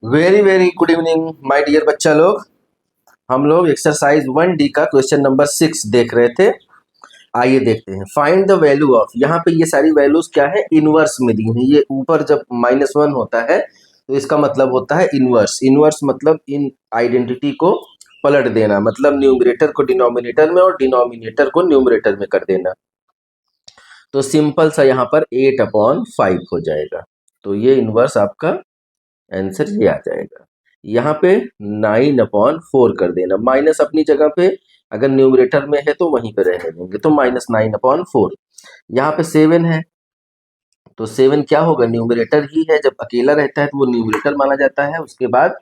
Very very good evening my dear बच्चा लोग। हम लोग एक्सरसाइज 1D का क्वेश्चन नंबर 6 देख रहे थे। आइए देखते हैं। फाइंड द वैल्यू ऑफ, यहाँ पे ये सारी वैल्यूज क्या है, इनवर्स में दी हैं। ये ऊपर जब -1 होता है तो इसका मतलब होता है इनवर्स। इनवर्स मतलब इन आइडेंटिटी को पलट देना, मतलब न्यूमरेटर को डिनोमिनेटर में और डिनोमिनेटर को न्यूमरेटर में कर देना। तो सिंपल सा यहाँ पर 8/5 हो जाएगा। तो ये इनवर्स आपका आंसर ये आ जाएगा। यहाँ पे 9/4 कर देना, माइनस अपनी जगह पे अगर न्यूमरेटर में है तो वहीं पे रहने देंगे, तो -9/4। यहाँ पे 7 है तो 7 क्या होगा, न्यूमरेटर ही है। जब अकेला रहता है तो वो न्यूमरेटर माना जाता है। उसके बाद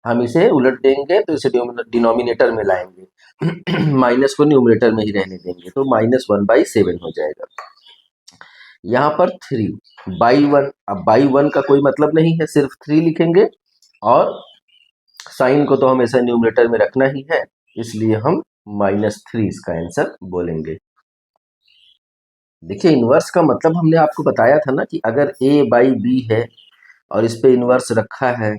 हम इसे उलट देंगे तो इसे डिनोमिनेटर में लाएंगे माइनस को न्यूमरेटर में ही रहने देंगे, तो -1/7 हो जाएगा। यहाँ पर 3/1, अब बाई 1 का कोई मतलब नहीं है, सिर्फ 3 लिखेंगे और साइन को तो हमेशा न्यूमरेटर में रखना ही है, इसलिए हम -3 इसका आंसर बोलेंगे। देखिए इनवर्स का मतलब हमने आपको बताया था ना कि अगर a/b है और इस पे इनवर्स रखा है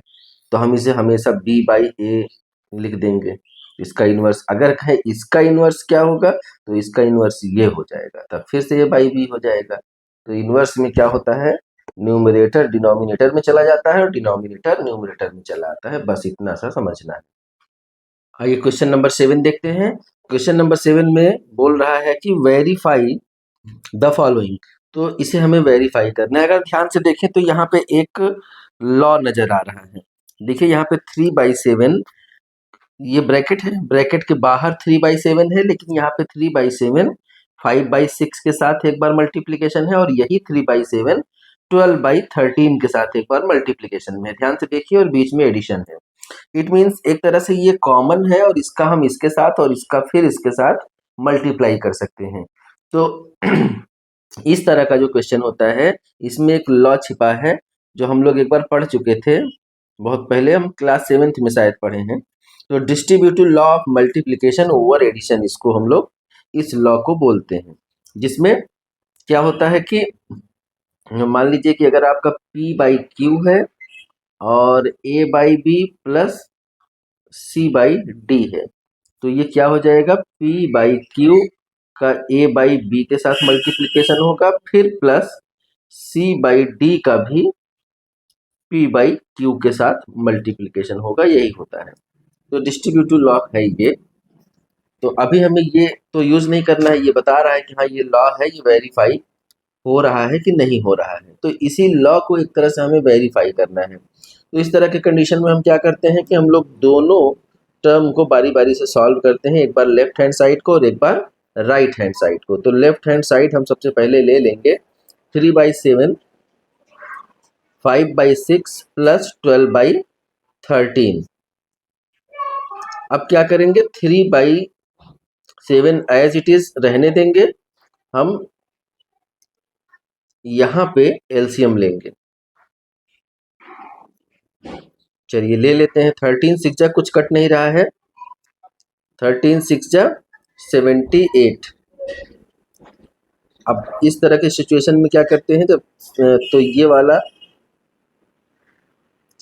तो हम इसे हमेशा b/a लिख देंगे। इसका इनवर्स अगर है, इसका इनवर्स क्या होगा, तो इसका इनवर्स ये हो जाएगा, तब फिर से a/b हो जाएगा। तो इनवर्स में क्या होता है, न्यूमरेटर डिनोमिनेटर में चला जाता है और डिनोमिनेटर न्यूमरेटर में चला आता है। बस इतना सा समझना है। आइए क्वेश्चन नंबर 7 देखते हैं। क्वेश्चन नंबर 7 में बोल रहा है कि वेरीफाई द फॉलोइंग। तो इसे हमें वेरीफाई करना है। अगर ध्यान से देखें तो यहाँ पे एक लॉ नजर आ रहा है। देखिए यहाँ पे 3/7, ये ब्रैकेट है, ब्रैकेट के बाहर 3/7 है, लेकिन यहाँ पे 3/7 5/6 के साथ एक बार मल्टीप्लीकेशन है, और यही 3/7 12/13 के साथ एक बार मल्टीप्लीकेशन में है। ध्यान से देखिए, और बीच में एडिशन है। इट मीन्स एक तरह से ये कॉमन है और इसका हम इसके साथ और इसका फिर इसके साथ मल्टीप्लाई कर सकते हैं। तो इस तरह का जो क्वेश्चन होता है, इसमें एक लॉ छिपा है जो हम लोग एक बार पढ़ चुके थे, बहुत पहले, हम क्लास 7th में शायद पढ़े हैं। तो distributive law of multiplication over addition, इसको हम लोग इस लॉ को बोलते हैं। जिसमें क्या होता है कि मान लीजिए कि अगर आपका P/Q है और A/B प्लस C/D है, तो ये क्या हो जाएगा, P/Q का A/B के साथ मल्टीप्लिकेशन होगा, फिर प्लस C/D का भी P/Q के साथ मल्टीप्लिकेशन होगा। यही होता है। तो डिस्ट्रीब्यूटिव लॉ है ये। तो अभी हमें ये तो यूज नहीं करना है, ये बता रहा है कि हाँ ये लॉ है, ये वेरीफाई हो रहा है कि नहीं हो रहा है। तो इसी लॉ को एक तरह से हमें वेरीफाई करना है। तो इस तरह के कंडीशन में हम क्या करते हैं कि हम लोग दोनों टर्म को बारी बारी से सॉल्व करते हैं, एक बार लेफ्ट हैंड साइड को और एक बार राइट हैंड साइड को। तो लेफ्ट हैंड साइड हम सबसे पहले ले लेंगे 3/7 5/6 प्लस 12/13। अब क्या करेंगे, 3/7 एज इट इज रहने देंगे, हम यहाँ पे एलसीएम लेंगे। चलिए ले लेते हैं। 13 6 जा, कुछ कट नहीं रहा है, 13 6 जा 78। अब इस तरह के सिचुएशन में क्या करते हैं, जब तो ये वाला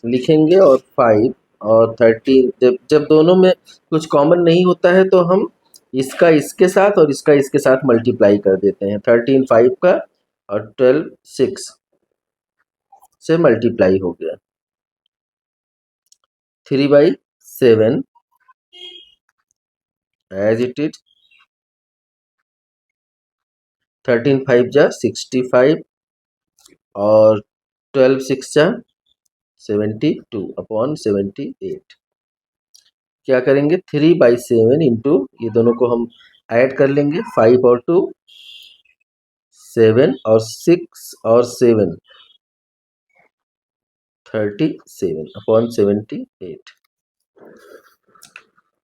लिखेंगे और 5 और 13, जब दोनों में कुछ कॉमन नहीं होता है तो हम इसका इसके साथ और इसका इसके साथ मल्टीप्लाई कर देते हैं। 13 5 का और 12 6 से मल्टीप्लाई हो गया। 3/7 एज इट इज, 13 5 जा 65 और 12 6 जा 72/78। क्या करेंगे, 3/7 इंटू, ये दोनों को हम ऐड कर लेंगे, 5 और 2 7 और 6 और 7 37/78।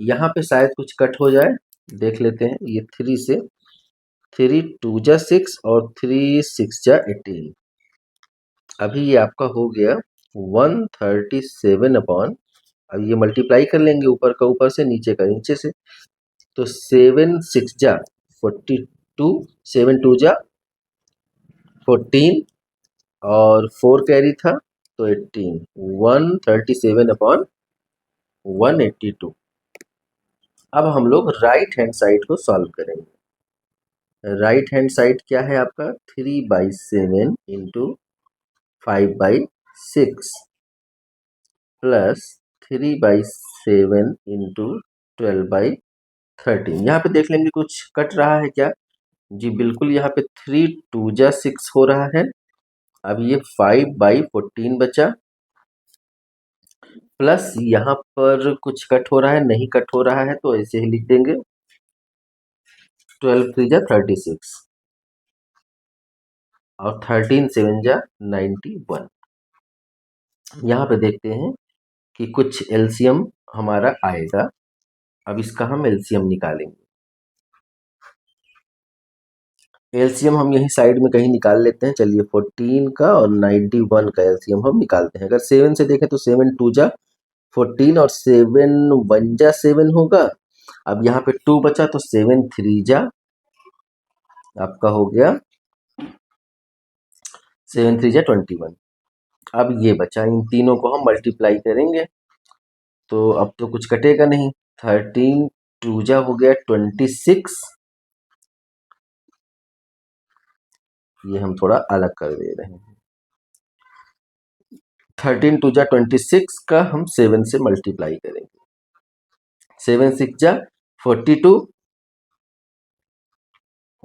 यहाँ पे शायद कुछ कट हो जाए, देख लेते हैं। ये 3 से 3 2 जा 6 और 3 6 जा 18। अभी ये आपका हो गया 137 अब ये मल्टीप्लाई कर लेंगे, ऊपर का ऊपर से, नीचे का नीचे से। तो 7 6 जा 42, 7 2 जा 14 और 4 कैरी था तो 18, 137 अपॉन 182। अब हम लोग राइट हैंड साइड को सॉल्व करेंगे। राइट हैंड साइड क्या है आपका 3/7 इंटू 5/6 प्लस 3/7 इंटू 12/13। यहाँ पे देख लेंगे कुछ कट रहा है क्या। जी बिल्कुल, यहाँ पे 3 2 जा 6 हो रहा है। अब ये 5/14 बचा, प्लस यहाँ पर कुछ कट हो रहा है, नहीं कट हो रहा है तो ऐसे ही लिख देंगे 12 3 जा 36 और 13 7 जा 91। यहाँ पे देखते हैं कि कुछ एलसीएम हमारा आएगा। अब इसका हम एलसीएम निकालेंगे। एलसीएम हम यही साइड में कहीं निकाल लेते हैं। चलिए 14 का और 91 का एलसीएम हम निकालते हैं। अगर 7 से देखें तो 7 2 जा 14 और 7 1 जा 7 होगा। अब यहाँ पे 2 बचा तो 7 3 जा आपका हो गया 7 3 जा 21। अब ये बचा, इन तीनों को हम मल्टीप्लाई करेंगे तो अब तो कुछ कटेगा नहीं। 13 2 जा हो गया 26। ये हम थोड़ा अलग कर दे रहे हैं। 13 2 जा 26 का हम 7 से मल्टीप्लाई करेंगे। 7 6 जा 42,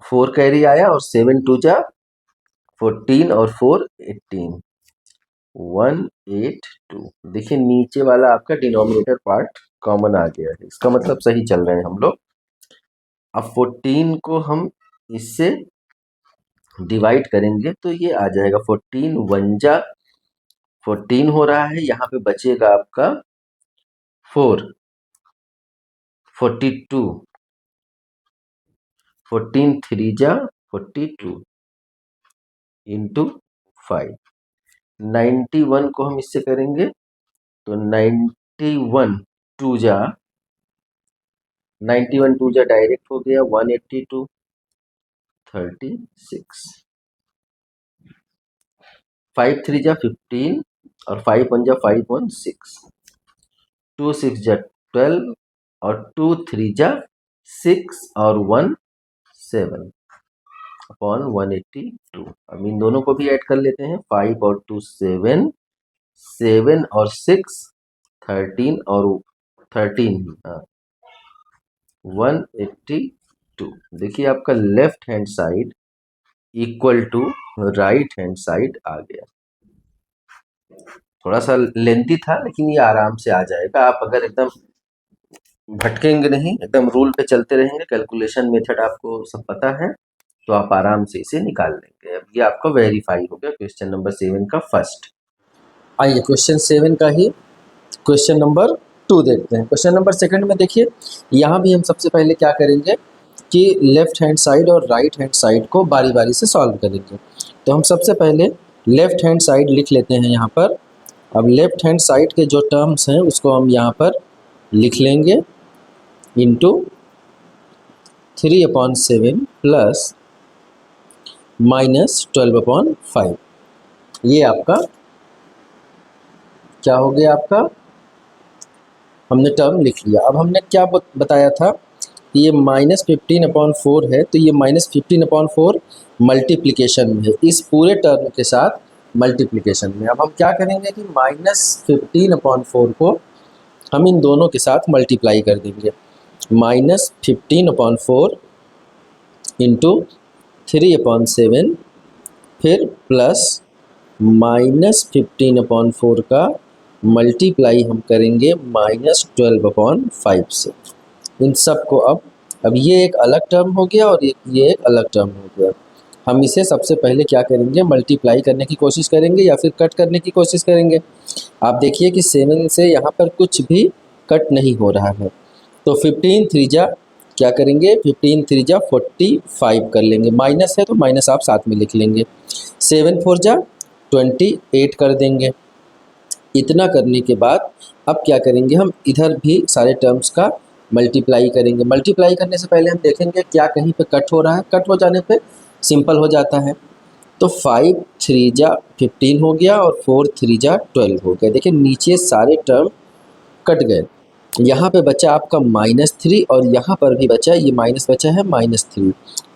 4 कैरी आया और 7 2 जा 14 और 4 18, 182। देखिए नीचे वाला आपका डिनोमिनेटर पार्ट कॉमन आ गया है, इसका मतलब सही चल रहे हैं हम लोग। अब 14 को हम इससे डिवाइड करेंगे तो ये आ जाएगा 14 1 जा 14 हो रहा है। यहाँ पे बचेगा आपका 4 42, 14 3 जा 42 इंटू 5। 91 को हम इससे करेंगे तो 91 2 जा 91 2 जा डायरेक्ट हो गया 182 36। 5 3 जा 15 और 5 1 जा 5 1 6, 2 6 जा 12 और 2 3 जा 6 और 1 7 अपॉन 182। अब इन दोनों को भी ऐड कर लेते हैं। 5 और 2 7, 7 और 6 13 और 13 182। देखिए आपका left hand side equal to right hand side आ गया। थोड़ा सा लेंथी था लेकिन ये आराम से आ जाएगा। आप अगर एकदम भटकेंगे नहीं, एकदम रूल पे चलते रहेंगे, कैलकुलेशन मेथड आपको सब पता है तो आप आराम से इसे निकाल लेंगे। अब ये आपका वेरीफाई हो गया क्वेश्चन नंबर 7 का फर्स्ट। आइए क्वेश्चन 7 का ही क्वेश्चन नंबर 2 देखते हैं। क्वेश्चन नंबर सेकंड में देखिए, यहाँ भी हम सबसे पहले क्या करेंगे कि लेफ्ट हैंड साइड और राइट हैंड साइड को बारी बारी से सॉल्व करेंगे। तो हम सबसे पहले लेफ्ट हैंड साइड लिख लेते हैं यहाँ पर। अब लेफ्ट हैंड साइड के जो टर्म्स हैं उसको हम यहाँ पर लिख लेंगे इंटू 3/7 प्लस -12/5। ये आपका क्या हो गया, आपका हमने टर्म लिख लिया। अब हमने क्या बताया था कि ये -15/4 है, तो ये -15/4 मल्टीप्लिकेशन में है, इस पूरे टर्म के साथ मल्टीप्लिकेशन में। अब हम क्या करेंगे कि -15/4 को हम इन दोनों के साथ मल्टीप्लाई कर देंगे। -15/4 इंटू 3/7 फिर प्लस -15/4 का मल्टीप्लाई हम करेंगे -12/5 से। इन सब को अब ये एक अलग टर्म हो गया और ये एक अलग टर्म हो गया। हम इसे सबसे पहले क्या करेंगे, मल्टीप्लाई करने की कोशिश करेंगे या फिर कट करने की कोशिश करेंगे। आप देखिए कि 7 से यहाँ पर कुछ भी कट नहीं हो रहा है, तो 15 3 जा क्या करेंगे, 15 3 जा 45 कर लेंगे। माइनस है तो माइनस आप साथ में लिख लेंगे। 7 4 जा 28 कर देंगे। इतना करने के बाद अब क्या करेंगे, हम इधर भी सारे टर्म्स का मल्टीप्लाई करेंगे। मल्टीप्लाई करने से पहले हम देखेंगे क्या कहीं पे कट हो रहा है। कट हो जाने पे सिंपल हो जाता है। तो 5 3 जा 15 हो गया और 4 3 जा 12 हो गया। देखिए नीचे सारे टर्म कट गए। यहाँ पे बचा आपका -3 और यहाँ पर भी बचा, ये माइनस बचा है -3।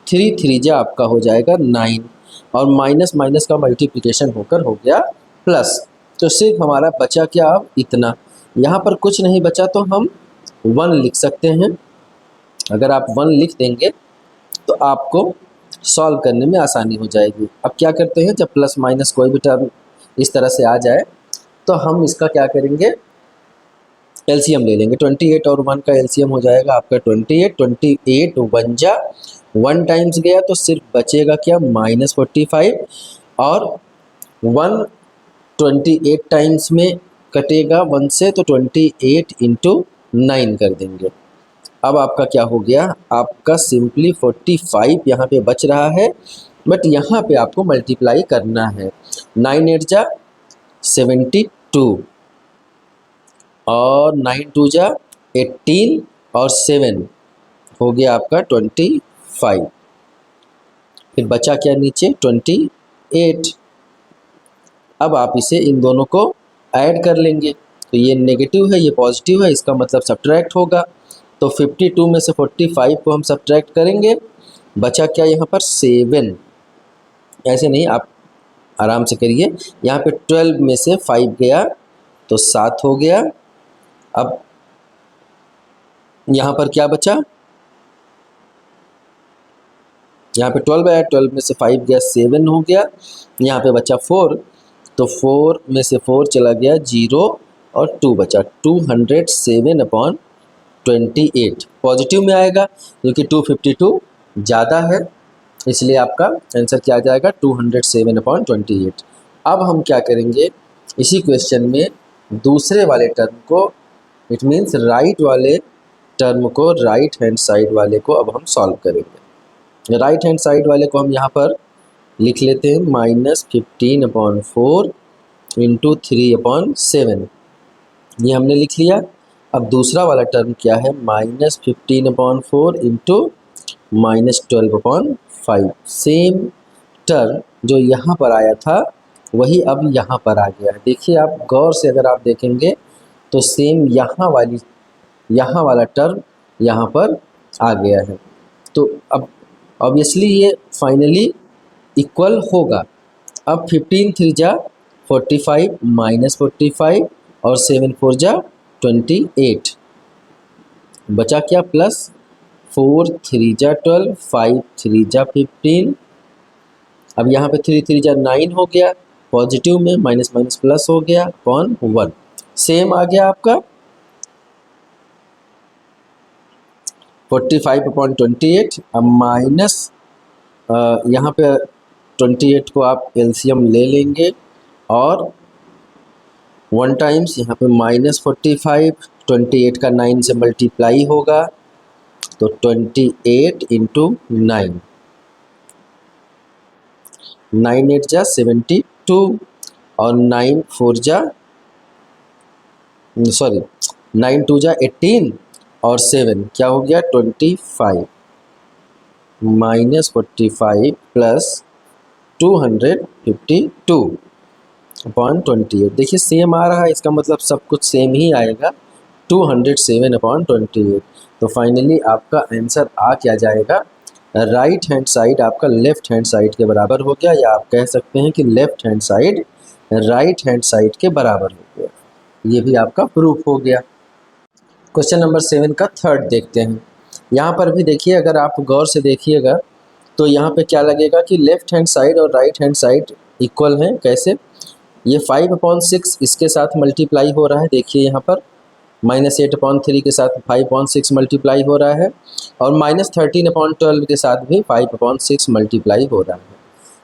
3 3 जा आपका हो जाएगा 9 और माइनस माइनस का मल्टीप्लिकेशन होकर हो गया प्लस। तो सिर्फ हमारा बचा क्या अब इतना। यहाँ पर कुछ नहीं बचा तो हम 1 लिख सकते हैं। अगर आप 1 लिख देंगे तो आपको सॉल्व करने में आसानी हो जाएगी। अब क्या करते हैं, जब प्लस माइनस कोई भी टर्म इस तरह से आ जाए तो हम इसका क्या करेंगे, एलसीएम ले लेंगे। 28 और 1 का एलसीएम हो जाएगा आपका 28। 28 1 जा 1 टाइम्स गया तो सिर्फ बचेगा क्या -45 और 1 28 टाइम्स में कटेगा 1 से तो 28 इंटू 9 कर देंगे। अब आपका क्या हो गया, आपका सिंपली 45 यहाँ पे बच रहा है, बट यहाँ पे आपको मल्टीप्लाई करना है। 9 8 जा 72 और 9 2 जा 18 और 7 हो गया आपका 25। फिर बचा क्या नीचे 28। अब आप इसे इन दोनों को ऐड कर लेंगे तो ये नेगेटिव है ये पॉजिटिव है, इसका मतलब सब्ट्रैक्ट होगा। तो 52 में से 45 को हम सब्ट्रैक्ट करेंगे, बचा क्या यहाँ पर 7। ऐसे नहीं, आप आराम से करिए। यहाँ पे 12 में से 5 गया तो 7 हो गया। अब यहाँ पर क्या बचा, यहाँ पे 12 आया, 12 में से 5 गया 7 हो गया। यहाँ पे बचा 4 तो 4 में से 4 चला गया 0 और 2 बचा 207/28 पॉजिटिव में आएगा क्योंकि 252 ज़्यादा है, इसलिए आपका आंसर क्या आ जाएगा 207/28। अब हम क्या करेंगे, इसी क्वेश्चन में दूसरे वाले टर्म को, इट मीन्स राइट वाले टर्म को, राइट हैंड साइड वाले को अब हम सॉल्व करेंगे। राइट हैंड साइड वाले को हम यहाँ पर लिख लेते हैं -15/4 इंटू 3/7, ये हमने लिख लिया। अब दूसरा वाला टर्म क्या है, -15/4 इंटू -12/5। सेम टर्म जो यहाँ पर आया था वही अब यहाँ पर आ गया है। देखिए आप गौर से अगर आप देखेंगे तो सेम यहाँ वाला टर्म यहाँ पर आ गया है। तो अब ऑब्वियसली ये फाइनली इक्वल होगा। अब 15 3 जा 45 -45 और 7 4 जा 28, बचा क्या प्लस 4 3 जा 12 5 3 जा 15। अब यहाँ पे 3 3 जा 9 हो गया, पॉजिटिव में माइनस माइनस प्लस हो गया अपॉन 1। सेम आ गया आपका 45/28। अब माइनस यहाँ पे 28 को आप एलसीएम ले लेंगे और 1 टाइम्स यहाँ पे -45, 28 का 9 से मल्टीप्लाई होगा तो 28 इंटू 9, 9 8 जा 72 और 9 4 जा 9 2 जा 18 और 7 क्या हो गया 25 -45 प्लस 252/28। देखिए सेम आ रहा है, इसका मतलब सब कुछ सेम ही आएगा 207/28। तो फाइनली आपका आंसर आ क्या जाएगा, राइट हैंड साइड आपका लेफ्ट हैंड साइड के बराबर हो गया, या आप कह सकते हैं कि left hand side right hand side के बराबर हो गया। ये भी आपका प्रूफ हो गया। क्वेश्चन नंबर 7 का थर्ड देखते हैं। यहाँ पर भी देखिए, अगर आप गौर से देखिएगा तो यहाँ पे क्या लगेगा कि लेफ्ट हैंड साइड और राइट हैंड साइड इक्वल हैं। कैसे, ये 5/6 इसके साथ मल्टीप्लाई हो रहा है, देखिए यहाँ पर -8/3 के साथ 5/6 मल्टीप्लाई हो रहा है और -13/12 के साथ भी 5/6 मल्टीप्लाई हो रहा है।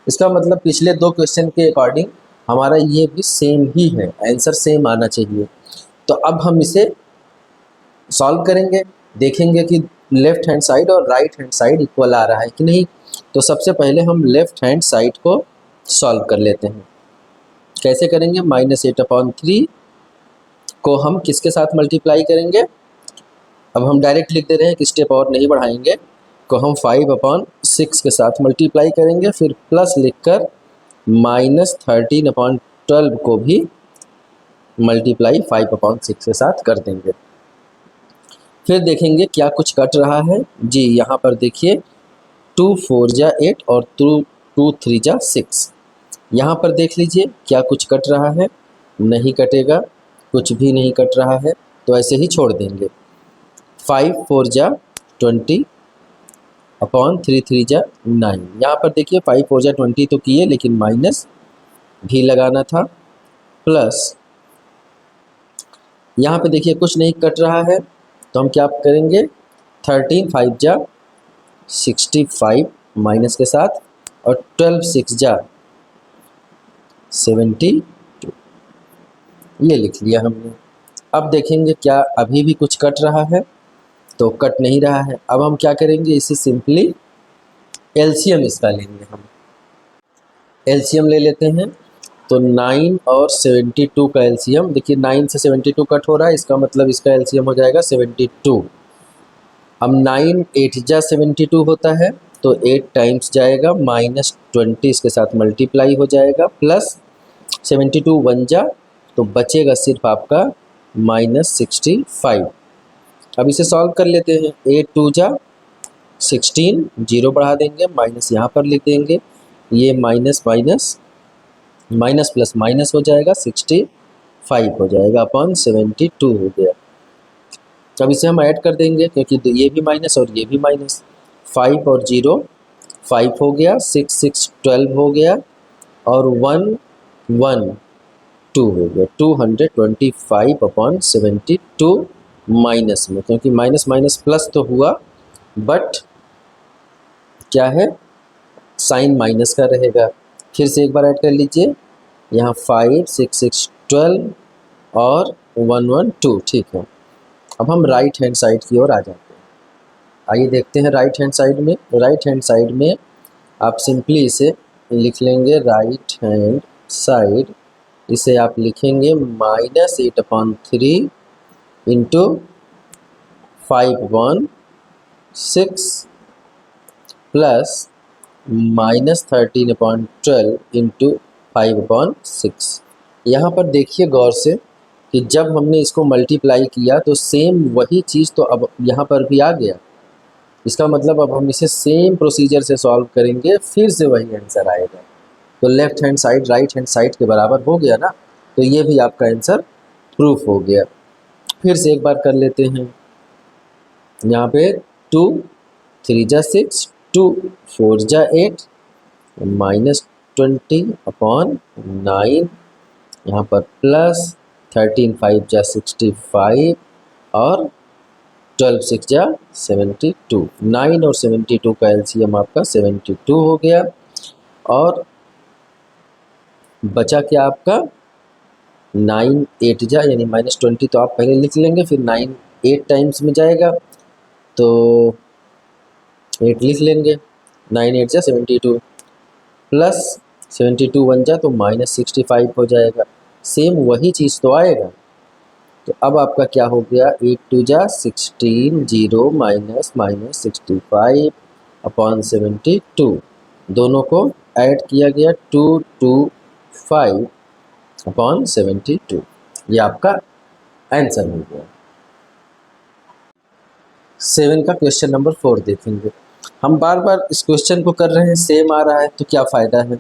इसका मतलब पिछले 2 क्वेश्चन के अकॉर्डिंग हमारा ये भी सेम ही है, आंसर सेम आना चाहिए। तो अब हम इसे सॉल्व करेंगे, देखेंगे कि लेफ्ट हैंड साइड और राइट हैंड साइड इक्वल आ रहा है कि नहीं। तो सबसे पहले हम लेफ्ट हैंड साइड को सॉल्व कर लेते हैं। कैसे करेंगे, -8/3 को हम किसके साथ मल्टीप्लाई करेंगे, अब हम डायरेक्ट लिख दे रहे हैं कि स्टेप और नहीं बढ़ाएंगे, को हम 5/6 के साथ मल्टीप्लाई करेंगे, फिर प्लस लिखकर -13/12 को भी मल्टीप्लाई 5/6 के साथ कर देंगे। फिर देखेंगे क्या कुछ कट रहा है जी। यहाँ पर देखिए 2 4 जा 8 और 2 3 जा 6। यहाँ पर देख लीजिए क्या कुछ कट रहा है, नहीं कटेगा, कुछ भी नहीं कट रहा है, तो ऐसे ही छोड़ देंगे। 5 4 जा 20 अपॉन 3 3 जा 9। यहाँ पर देखिए 5 4 जा 20 तो किए, लेकिन माइनस भी लगाना था, प्लस यहाँ पे देखिए कुछ नहीं कट रहा है, तो हम क्या करेंगे 13 5 जा 65 माइनस के साथ, और 12 6 जा 72, ये लिख लिया हमने। अब देखेंगे क्या अभी भी कुछ कट रहा है, तो कट नहीं रहा है। अब हम क्या करेंगे, इसे सिंपली एलसीएम इसका लेंगे। हम एलसीएम ले लेते हैं, तो 9 और 72 का एलसीएम देखिए, 9 से 72 कट हो रहा है, इसका मतलब इसका एलसीएम हो जाएगा 72। अब 9 8 जा 72 होता है, तो 8 टाइम्स जाएगा, -20 इसके साथ मल्टीप्लाई हो जाएगा, प्लस 72 1 जा, तो बचेगा सिर्फ आपका -65। अब इसे सॉल्व कर लेते हैं। 8 2 जा 16, जीरो बढ़ा देंगे, माइनस यहाँ पर लिख देंगे, ये minus minus minus plus minus हो जाएगा, 65 हो जाएगा अपॉन 72 हो गया। अब इसे हम ऐड कर देंगे, क्योंकि ये भी माइनस और ये भी माइनस, 5 और 0 5 हो गया, 6 6 12 हो गया, और 1 1 2 हो गया, 225 अपॉन 72 माइनस में, क्योंकि माइनस माइनस प्लस तो हुआ, बट क्या है, साइन माइनस का रहेगा। फिर से एक बार ऐड कर लीजिए, यहाँ 5 6 6 12 और 1 1 2, ठीक है। अब हम राइट हैंड साइड की ओर आ जाते हैं। आइए देखते हैं राइट हैंड साइड में। राइट हैंड साइड में आप सिंपली इसे लिख लेंगे, राइट हैंड साइड, इसे आप लिखेंगे -8/3 इंटू 5/6 प्लस -13/12 इंटू 5/6। यहाँ पर देखिए गौर से कि जब हमने इसको मल्टीप्लाई किया तो सेम वही चीज़ तो अब यहाँ पर भी आ गया। इसका मतलब अब हम इसे सेम प्रोसीजर से सॉल्व करेंगे, फिर से वही आंसर आएगा। तो left hand side right hand side के बराबर हो गया ना, तो ये भी आपका आंसर प्रूफ हो गया। फिर से एक बार कर लेते हैं। यहाँ पे 2 3 जा 6, 2 4 जा 8, -20 अपॉन 9, यहाँ पर प्लस 13 5 जा 65 और 12 6 जा 72। 9 और 72 का एलसीएम आपका 72 हो गया, और बचा क्या आपका 9 8 जा यानी -20, तो आप पहले लिख लेंगे, फिर 9 8 टाइम्स में जाएगा तो 8 लिख लेंगे, 9 8 जा 72 प्लस 72 1 जा तो -65 हो जाएगा। सेम वही चीज़ तो आएगा। तो अब आपका क्या हो गया, 8 2 जा 16, 0 माइनस माइनस 65 अपॉन 72, दोनों को ऐड किया गया 225 अपॉन 72, ये आपका आंसर हो गया। 7 का क्वेश्चन नंबर 4 देखेंगे। हम बार बार इस क्वेश्चन को कर रहे हैं, सेम आ रहा है तो क्या फ़ायदा है,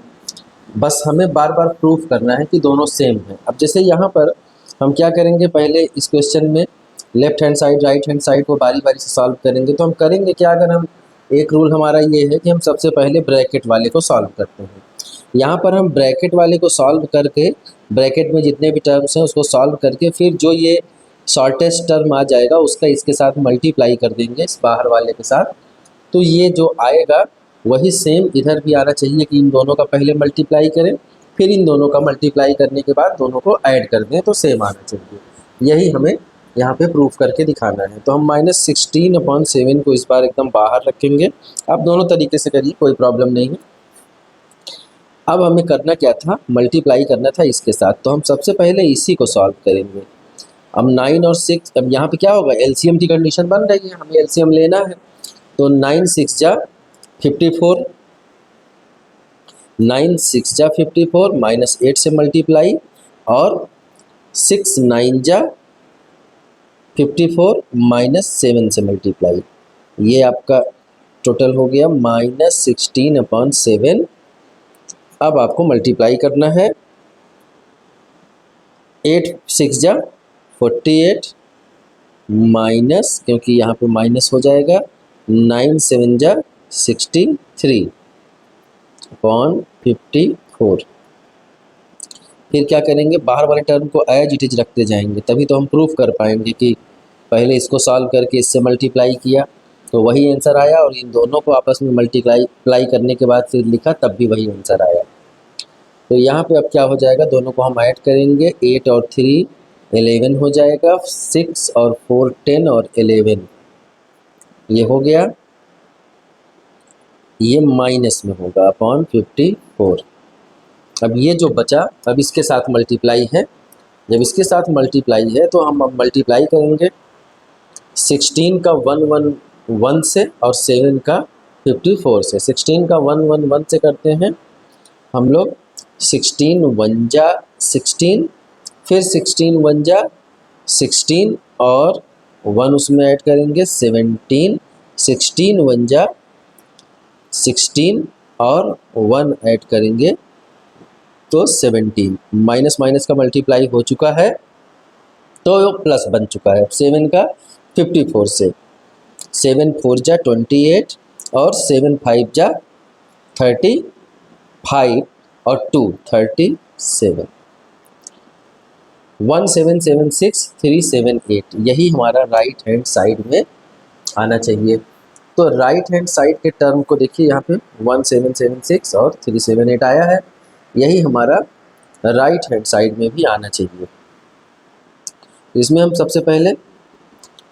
बस हमें बार बार प्रूफ करना है कि दोनों सेम हैं। अब जैसे यहाँ पर हम क्या करेंगे, पहले इस क्वेश्चन में left hand side right hand side को बारी बारी से सॉल्व करेंगे। तो हम करेंगे क्या, अगर हम एक रूल हमारा ये है कि हम सबसे पहले ब्रैकेट वाले को सॉल्व करते हैं। यहाँ पर हम ब्रैकेट वाले को सॉल्व करके, ब्रैकेट में जितने भी टर्म्स हैं उसको सॉल्व करके, फिर जो ये शॉर्टेस्ट टर्म आ जाएगा उसका इसके साथ मल्टीप्लाई कर देंगे, इस बाहर वाले के साथ। तो ये जो आएगा वही सेम इधर भी आना चाहिए कि इन दोनों का पहले मल्टीप्लाई करें, फिर इन दोनों का मल्टीप्लाई करने के बाद दोनों को ऐड कर दें, तो सेम आना चाहिए। यही हमें यहाँ पे प्रूफ करके दिखाना है। तो हम -16/7 को इस बार एकदम बाहर रखेंगे। आप दोनों तरीके से करिए, कोई प्रॉब्लम नहीं है। अब हमें करना क्या था, मल्टीप्लाई करना था इसके साथ, तो हम सबसे पहले इसी को सॉल्व करेंगे। अब 9 और 6, अब यहाँ पे क्या होगा, एलसीएम की कंडीशन बन रही है, हमें एलसीएम लेना है। तो 9 6 जा 54 9 6 जा 54 माइनस 8 से मल्टीप्लाई और 6 9 जा 54 माइनस 7 से मल्टीप्लाई, ये आपका टोटल हो गया -16/7। अब आपको मल्टीप्लाई करना है, 8 6 जा 48 माइनस, क्योंकि यहाँ पे माइनस हो जाएगा, 9 7 जा 63/54। फिर क्या करेंगे, बाहर वाले टर्म को एज इट इज रखते जाएंगे, तभी तो हम प्रूफ कर पाएंगे कि पहले इसको सॉल्व करके इससे मल्टीप्लाई किया तो वही आंसर आया, और इन दोनों को आपस में मल्टीप्लाई करने के बाद फिर लिखा तब भी वही आंसर आया। तो यहाँ पे अब क्या हो जाएगा, दोनों को हम ऐड करेंगे, 8 और 3 11 हो जाएगा, 6 और 4 10 और 11 ये हो गया, ये माइनस में होगा अपॉन 54। अब ये जो बचा, अब इसके साथ मल्टीप्लाई है, जब इसके साथ मल्टीप्लाई है तो हम अब मल्टीप्लाई करेंगे 16 का 1 से और 7 का 54 से। 16 का 1 से करते हैं हम लोग, 16 1 जा 16, फिर 16 1 जा 16 और 1 उसमें ऐड करेंगे 17, 16 1 जा 16 और 1 ऐड करेंगे तो 17, माइनस माइनस का मल्टीप्लाई हो चुका है तो प्लस बन चुका है। 7 का 54 से, 7 4 जा 28 और 7 5 जा 35 और 2 37, 1776378, यही हमारा राइट हैंड साइड में आना चाहिए। तो राइट हैंड साइड के टर्म को देखिए, यहाँ पे 1776 और 378 आया है, यही हमारा राइट हैंड साइड में भी आना चाहिए। इसमें हम सबसे पहले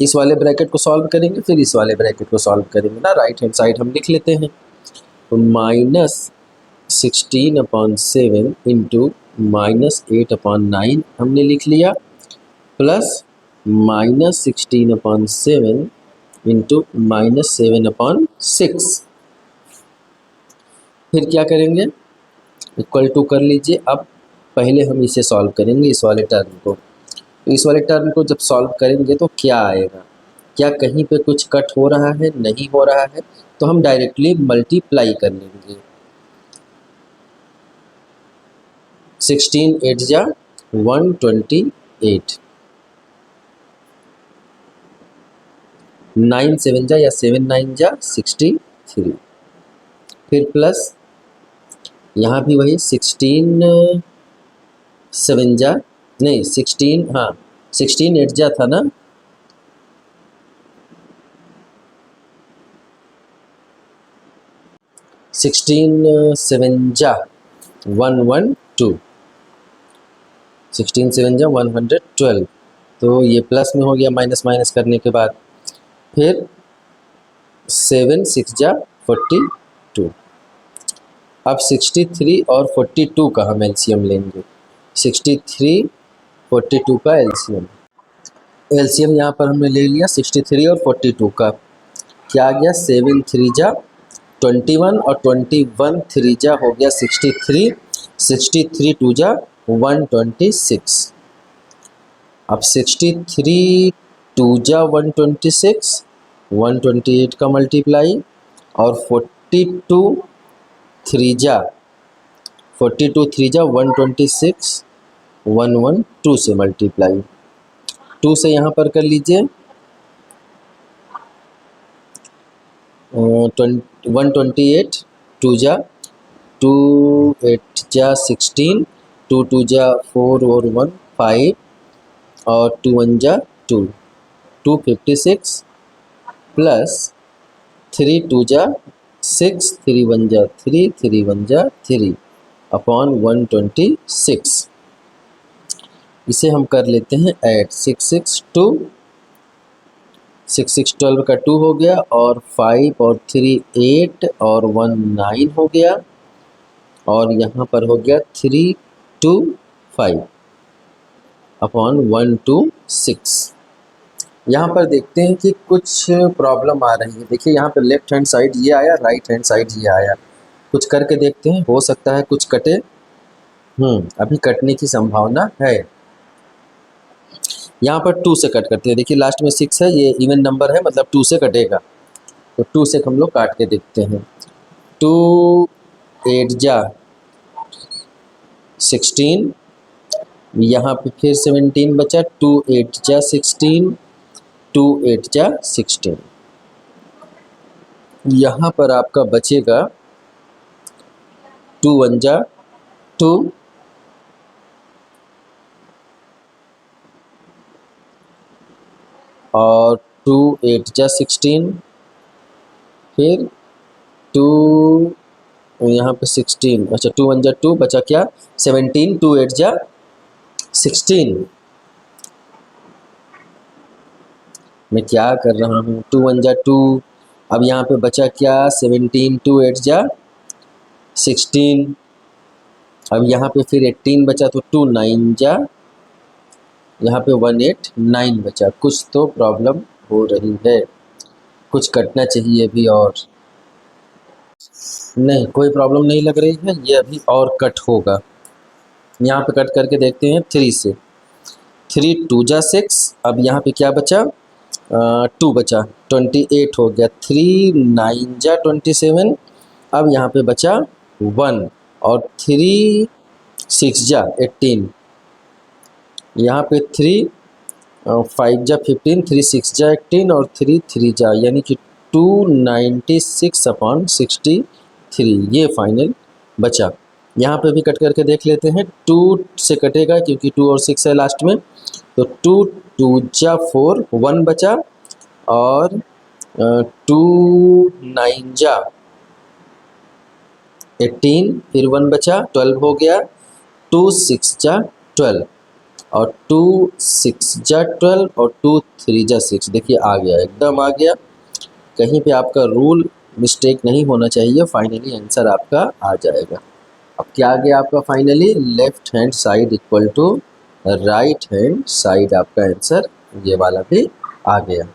इस वाले ब्रैकेट को सॉल्व करेंगे, फिर इस वाले ब्रैकेट को सॉल्व करेंगे ना। राइट हैंड साइड हम लिख लेते हैं, तो -16/7 इंटू -8/9 हमने लिख लिया, प्लस -16/7 इंटू -7/6। फिर क्या करेंगे, इक्वल टू कर लीजिए। अब पहले हम इसे सॉल्व करेंगे, इस वाले टर्म को। इस वाले टर्म को जब सॉल्व करेंगे तो क्या आएगा, क्या कहीं पे कुछ कट हो रहा है, नहीं हो रहा है, तो हम डायरेक्टली मल्टीप्लाई कर लेंगे। 16 8 जा 128, 9 7 जा या 7 9 जा 63, फिर प्लस यहाँ भी वही 16 7 जा नहीं 16, हाँ 16 8 जा था ना, 16 7 जा 112, 16 7 जा 112, तो ये प्लस में हो गया माइनस माइनस करने के बाद। फिर 7 6 जा 42, अब 63 और 42 का हम एलसीएम लेंगे। 63 42 का एलसीएम यहाँ पर हमने ले लिया 63 और 42 का, क्या आ गया, 7 3 जा 21 और 21 3 जा हो गया 63, 63 2 जा 126। अब 63 2 जा 126, 128 का मल्टीप्लाई, और 42 3 जा 126, 112 से मल्टीप्लाई, 2 से यहाँ पर कर लीजिए, 128 2 जा 2 8 जा 16, 2 2 जा 4 और 1 5 और 2 1 जा 2 256, प्लस 3 2 जा 6, 3 1 जा 3, 3 1 जा 3 अपॉन 126। इसे हम कर लेते हैं ऐड, 6 6 2, 6 6 12 का 2 हो गया, और 5 और 3 8 और 1 9 हो गया, और यहाँ पर हो गया 3 2 5 अपॉन 126। यहाँ पर देखते हैं कि कुछ प्रॉब्लम आ रही है। देखिए यहाँ पर लेफ्ट हैंड साइड ये आया, राइट हैंड साइड ये आया, कुछ करके देखते हैं, हो सकता है कुछ कटे। अभी कटने की संभावना है। यहाँ पर 2 से कट करते हैं। देखिए लास्ट में 6 है, ये इवन नंबर है, मतलब 2 से कटेगा। तो 2 से हम लोग काट के देखते हैं। 2 8 जा 16, यहाँ पे फिर 17 बचा। 2 8 जा 16, 2 8 जा 16। यहाँ पर आपका बचेगा 2 1 जा 2, और 2 8 जा 16, फिर 2 यहाँ पे 16, अच्छा 2 1 जा 2 बचा क्या 17, 2 8 जा 16। मैं क्या कर रहा हूँ, 2 1 जा 2, अब यहाँ पे बचा क्या 17, 2 8 जा 16। अब यहाँ पे फिर 18 बचा, तो 2 9 जा, यहाँ पे 1 8 9 बचा। कुछ तो प्रॉब्लम हो रही है, कुछ कटना चाहिए अभी। और नहीं, कोई प्रॉब्लम नहीं लग रही है, ये अभी और कट होगा। यहाँ पे कट करके देखते हैं 3 से। 3 2 जा 6, अब यहाँ पे क्या बचा 2 बचा, 28 हो गया। 3 9 जा 27, अब यहाँ पे बचा 1, और 3 6 जा 18, यहाँ पे 3 5 जा 15, 3 6 जा 18, और 3 3 जा, यानी कि 296/63 ये फाइनल बचा। यहाँ पे भी कट करके देख लेते हैं। 2 से कटेगा क्योंकि 2 और 6 है लास्ट में, तो 2 2 जा 4, 1 बचा, और 2 9 जा 18, फिर 1 बचा, 12 हो गया। 2 6 जा 12, और 2 6 जा 12, और 2 3 जा 6। देखिए आ गया, एकदम आ गया। कहीं पे आपका रूल मिस्टेक नहीं होना चाहिए, फाइनली आंसर आपका आ जाएगा। अब क्या आ गया आपका finally, left hand side equal to right hand side, आपका आंसर ये वाला भी आ गया।